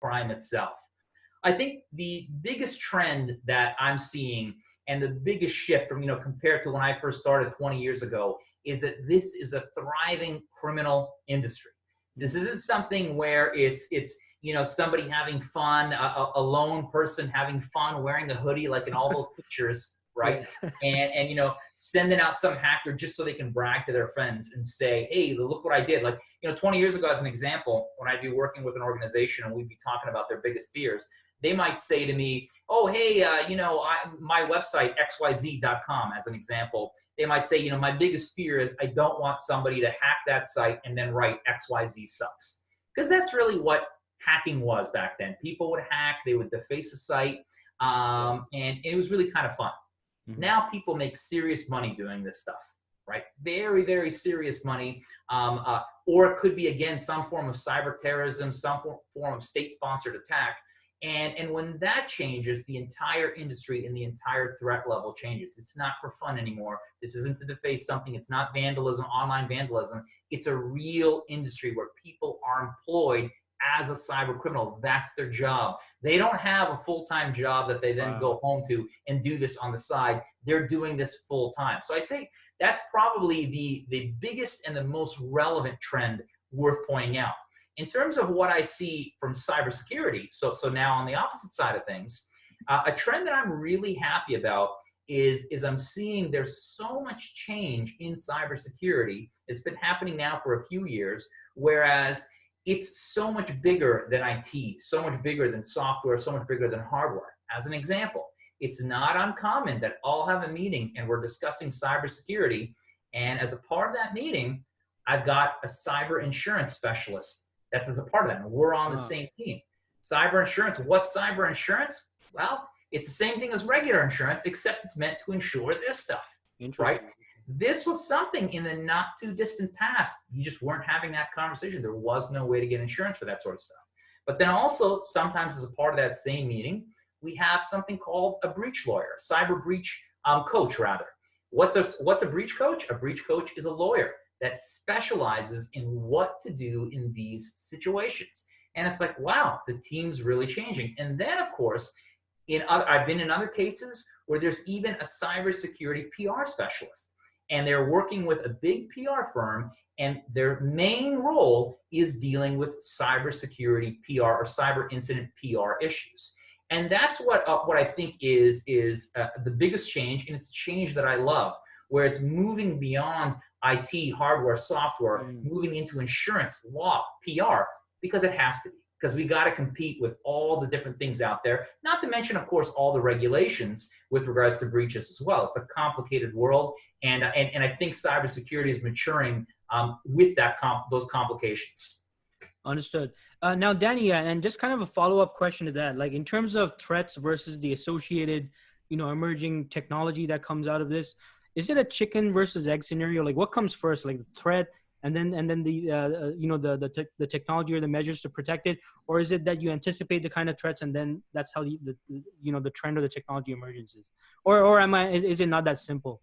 crime itself. I think the biggest trend that I'm seeing and the biggest shift from, compared to when I first started 20 years ago is that this is a thriving criminal industry. This isn't something where it's somebody having fun, a lone person having fun wearing a hoodie like in all those pictures, right? Yeah. And sending out some hacker just so they can brag to their friends and say, hey, look what I did. Like, 20 years ago, as an example, when I'd be working with an organization and we'd be talking about their biggest fears, they might say to me, oh, hey, my website, xyz.com, as an example, they might say, my biggest fear is I don't want somebody to hack that site and then write XYZ sucks. Because that's really what hacking was back then. People would hack, they would deface a site, and it was really kind of fun. Mm-hmm. Now people make serious money doing this stuff, right? Very, very serious money. Or it could be, again, some form of cyber terrorism, some form of state-sponsored attack. And when that changes, the entire industry and the entire threat level changes. It's not for fun anymore. This isn't to deface something. It's not vandalism, online vandalism. It's a real industry where people are employed as a cyber criminal. That's their job. They don't have a full-time job that they then go home to and do this on the side. They're doing this full-time. So I'd say that's probably the biggest and the most relevant trend worth pointing out. In terms of what I see from cybersecurity, so now on the opposite side of things, a trend that I'm really happy about is I'm seeing there's so much change in cybersecurity. It's been happening now for a few years, whereas it's so much bigger than IT, so much bigger than software, so much bigger than hardware. As an example, it's not uncommon that I'll have a meeting and we're discussing cybersecurity, and as a part of that meeting, I've got a cyber insurance specialist that's as a part of that, and we're on the same team. Cyber insurance, what's cyber insurance? Well, it's the same thing as regular insurance, except it's meant to insure this stuff, right? This was something in the not too distant past. You just weren't having that conversation. There was no way to get insurance for that sort of stuff. But then also, sometimes as a part of that same meeting, we have something called a breach lawyer, cyber breach coach, rather. What's a breach coach? A breach coach is a lawyer that specializes in what to do in these situations. And it's like, wow, the team's really changing. And then, of course, I've been in other cases where there's even a cybersecurity PR specialist, and they're working with a big PR firm, and their main role is dealing with cybersecurity PR or cyber incident PR issues. And that's what I think is the biggest change, and it's a change that I love, where it's moving beyond IT, hardware, software, moving into insurance, law, PR, because it has to be. Because we got to compete with all the different things out there, not to mention, of course, all the regulations with regards to breaches as well. It's a complicated world, and I think cybersecurity is maturing with those complications. Understood. Now, Danny, and just kind of a follow-up question to that, like in terms of threats versus the associated, emerging technology that comes out of this, is it a chicken versus egg scenario? Like, what comes first, like the threat, and then the technology or the measures to protect it, or is it that you anticipate the kind of threats and then that's how the trend or the technology emerges is, or is it not that simple?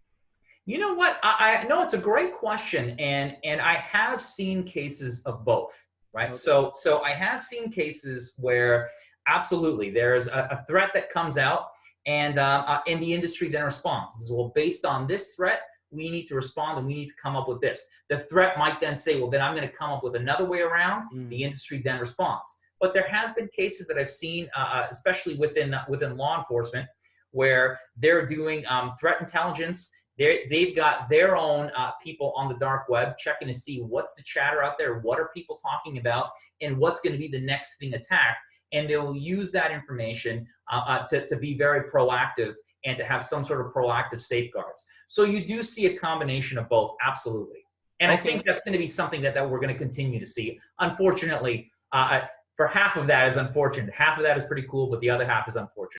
You know what? I know it's a great question, and I have seen cases of both, right? Okay. So I have seen cases where absolutely there's a threat that comes out. And in the industry then responds. Says, well, based on this threat, we need to respond and we need to come up with this. The threat might then say, well, then I'm going to come up with another way around. The industry then responds. But there has been cases that I've seen, especially within law enforcement, where they're doing threat intelligence. They've got their own people on the dark web checking to see what's the chatter out there, what are people talking about, and what's going to be the next thing attacked. And they'll use that information to be very proactive and to have some sort of proactive safeguards. So you do see a combination of both, absolutely. And okay. I think that's going to be something that we're going to continue to see. Unfortunately, for half of that is unfortunate. Half of that is pretty cool, but the other half is unfortunate.